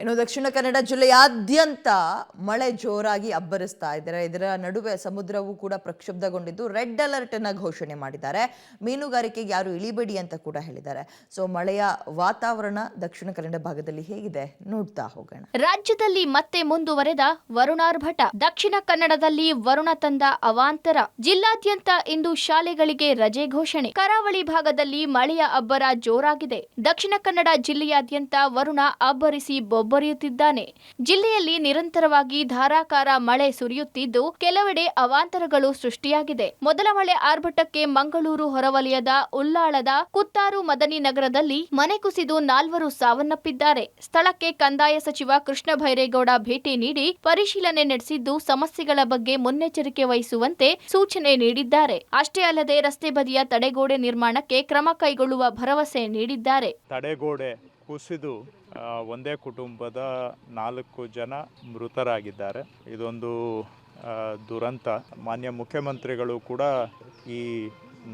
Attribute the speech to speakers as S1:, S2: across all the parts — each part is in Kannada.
S1: ಇನ್ನು ದಕ್ಷಿಣ ಕನ್ನಡ ಜಿಲ್ಲೆಯಾದ್ಯಂತ ಮಳೆ ಜೋರಾಗಿ ಅಬ್ಬರಿಸ್ತಾ ಇದ್ದಾರೆ. ಇದರ ನಡುವೆ ಸಮುದ್ರವೂ ಕೂಡ ಪ್ರಕ್ಷುಬ್ಧಗೊಂಡಿದ್ದು ರೆಡ್ ಅಲರ್ಟ್ ಅನ್ನ ಘೋಷಣೆ ಮಾಡಿದ್ದಾರೆ. ಮೀನುಗಾರಿಕೆಗೆ ಯಾರು ಇಳಿಬೇಡಿ ಅಂತ ಕೂಡ ಹೇಳಿದ್ದಾರೆ. ಸೊ ಮಳೆಯ ವಾತಾವರಣ ದಕ್ಷಿಣ ಕನ್ನಡ ಭಾಗದಲ್ಲಿ ಹೇಗಿದೆ ನೋಡ್ತಾ ಹೋಗೋಣ.
S2: ರಾಜ್ಯದಲ್ಲಿ ಮತ್ತೆ ಮುಂದುವರೆದ ವರುಣಾರ್ಭಟ. ದಕ್ಷಿಣ ಕನ್ನಡದಲ್ಲಿ ವರುಣ ತಂದ ಅವಾಂತರ. ಜಿಲ್ಲಾದ್ಯಂತ ಇಂದು ಶಾಲೆಗಳಿಗೆ ರಜೆ ಘೋಷಣೆ. ಕರಾವಳಿ ಭಾಗದಲ್ಲಿ ಮಳೆಯ ಅಬ್ಬರ ಜೋರಾಗಿದೆ. ದಕ್ಷಿಣ ಕನ್ನಡ ಜಿಲ್ಲೆಯಾದ್ಯಂತ ವರುಣ ಅಬ್ಬರಿಸಿ ಬೊಬ್ಬರಿಯುತ್ತಿದ್ದಾನೆ. ಜಿಲ್ಲೆಯಲ್ಲಿ ನಿರಂತರವಾಗಿ ಧಾರಾಕಾರ ಮಳೆ ಸುರಿಯುತ್ತಿದ್ದು ಕೆಲವೆಡೆ ಅವಾಂತರಗಳು ಸೃಷ್ಟಿಯಾಗಿದೆ. ಮೊದಲ ಮಳೆ ಆರ್ಭಟಕ್ಕೆ ಮಂಗಳೂರು ಹೊರವಲಯದ ಉಳ್ಳಾಳದ ಕುತ್ತಾರು ಮದನಿ ನಗರದಲ್ಲಿ ಮನೆ ಕುಸಿದು 4 ಸಾವನ್ನಪ್ಪಿದ್ದಾರೆ. ಸ್ಥಳಕ್ಕೆ ಕಂದಾಯ ಸಚಿವ ಕೃಷ್ಣ ಭೈರೇಗೌಡ ಭೇಟಿ ನೀಡಿ ಪರಿಶೀಲನೆ ನಡೆಸಿದ್ದು ಸಮಸ್ಯೆಗಳ ಬಗ್ಗೆ ಮುನ್ನೆಚ್ಚರಿಕೆ ವಹಿಸುವಂತೆ ಸೂಚನೆ ನೀಡಿದ್ದಾರೆ. ಅಷ್ಟೇ ಅಲ್ಲದೆ ರಸ್ತೆ ಬದಿಯ ತಡೆಗೋಡೆ ನಿರ್ಮಾಣಕ್ಕೆ ಕ್ರಮ ಕೈಗೊಳ್ಳುವ ಭರವಸೆ ನೀಡಿದ್ದಾರೆ.
S3: ತಡೆಗೋಡೆ ಕುಸಿದು ಒಂದೇ ಕುಟುಂಬದ 4 ಜನ ಮೃತರಾಗಿದ್ದಾರೆ. ಇದೊಂದು ದುರಂತ. ಮಾನ್ಯ ಮುಖ್ಯಮಂತ್ರಿಗಳು ಕೂಡ ಈ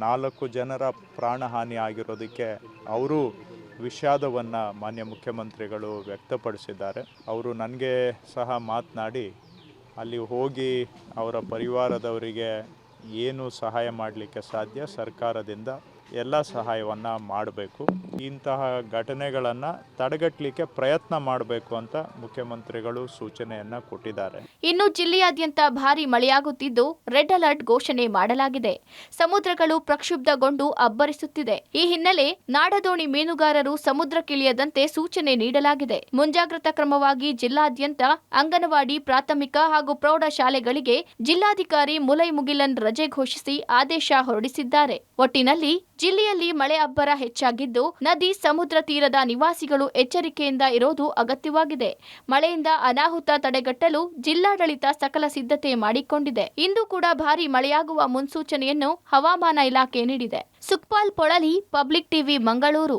S3: 4 ಜನರ ಪ್ರಾಣಹಾನಿ ಆಗಿರೋದಕ್ಕೆ ಅವರು ವಿಷಾದವನ್ನು ಮಾನ್ಯ ಮುಖ್ಯಮಂತ್ರಿಗಳು ವ್ಯಕ್ತಪಡಿಸಿದ್ದಾರೆ. ಅವರು ನನಗೆ ಸಹ ಮಾತನಾಡಿ ಅಲ್ಲಿ ಹೋಗಿ ಅವರ ಪರಿವಾರದವರಿಗೆ ಏನು ಸಹಾಯ ಮಾಡಲಿಕ್ಕೆ ಸಾಧ್ಯ ಸರ್ಕಾರದಿಂದ ಎಲ್ಲ ಸಹಾಯವನ್ನು ಮಾಡಬೇಕು. ಇಂತಹ ಘಟನೆಗಳನ್ನು ತಡೆಗಟ್ಟಲಿಕ್ಕೆ ಪ್ರಯತ್ನ ಮಾಡಬೇಕು ಅಂತ ಮುಖ್ಯಮಂತ್ರಿಗಳು ಸೂಚನೆಯನ್ನು ಕೊಟ್ಟಿದ್ದಾರೆ.
S2: ಇನ್ನು ಜಿಲ್ಲೆಯಾದ್ಯಂತ ಭಾರೀ ಮಳೆಯಾಗುತ್ತಿದ್ದು ರೆಡ್ ಅಲರ್ಟ್ ಘೋಷಣೆ ಮಾಡಲಾಗಿದೆ. ಸಮುದ್ರಗಳು ಪ್ರಕ್ಷುಬ್ಧಗೊಂಡು ಅಬ್ಬರಿಸುತ್ತಿದೆ. ಈ ಹಿನ್ನೆಲೆ ನಾಡದೋಣಿ ಮೀನುಗಾರರು ಸಮುದ್ರಕ್ಕಿಳಿಯದಂತೆ ಸೂಚನೆ ನೀಡಲಾಗಿದೆ. ಮುಂಜಾಗ್ರತಾ ಕ್ರಮವಾಗಿ ಜಿಲ್ಲಾದ್ಯಂತ ಅಂಗನವಾಡಿ, ಪ್ರಾಥಮಿಕ ಹಾಗೂ ಪ್ರೌಢ ಶಾಲೆಗಳಿಗೆ ಜಿಲ್ಲಾಧಿಕಾರಿ ಮುಲೈ ಮುಗಿಲನ್ ರಜೆ ಘೋಷಿಸಿ ಆದೇಶ ಹೊರಡಿಸಿದ್ದಾರೆ. ಒಟ್ಟಿನಲ್ಲಿ ಜಿಲ್ಲೆಯಲ್ಲಿ ಮಳೆ ಅಬ್ಬರ ಹೆಚ್ಚಾಗಿದ್ದು ನದಿ, ಸಮುದ್ರ ತೀರದ ನಿವಾಸಿಗಳು ಎಚ್ಚರಿಕೆಯಿಂದ ಇರೋದು ಅಗತ್ಯವಾಗಿದೆ. ಮಳೆಯಿಂದ ಅನಾಹುತ ತಡೆಗಟ್ಟಲು ಜಿಲ್ಲಾಡಳಿತ ಸಕಲ ಸಿದ್ಧತೆ ಮಾಡಿಕೊಂಡಿದೆ. ಇಂದು ಕೂಡ ಭಾರೀ ಮಳೆಯಾಗುವ ಮುನ್ಸೂಚನೆಯನ್ನು ಹವಾಮಾನ ಇಲಾಖೆ ನೀಡಿದೆ. Sukhpal Polali, public TV, Mangaluru.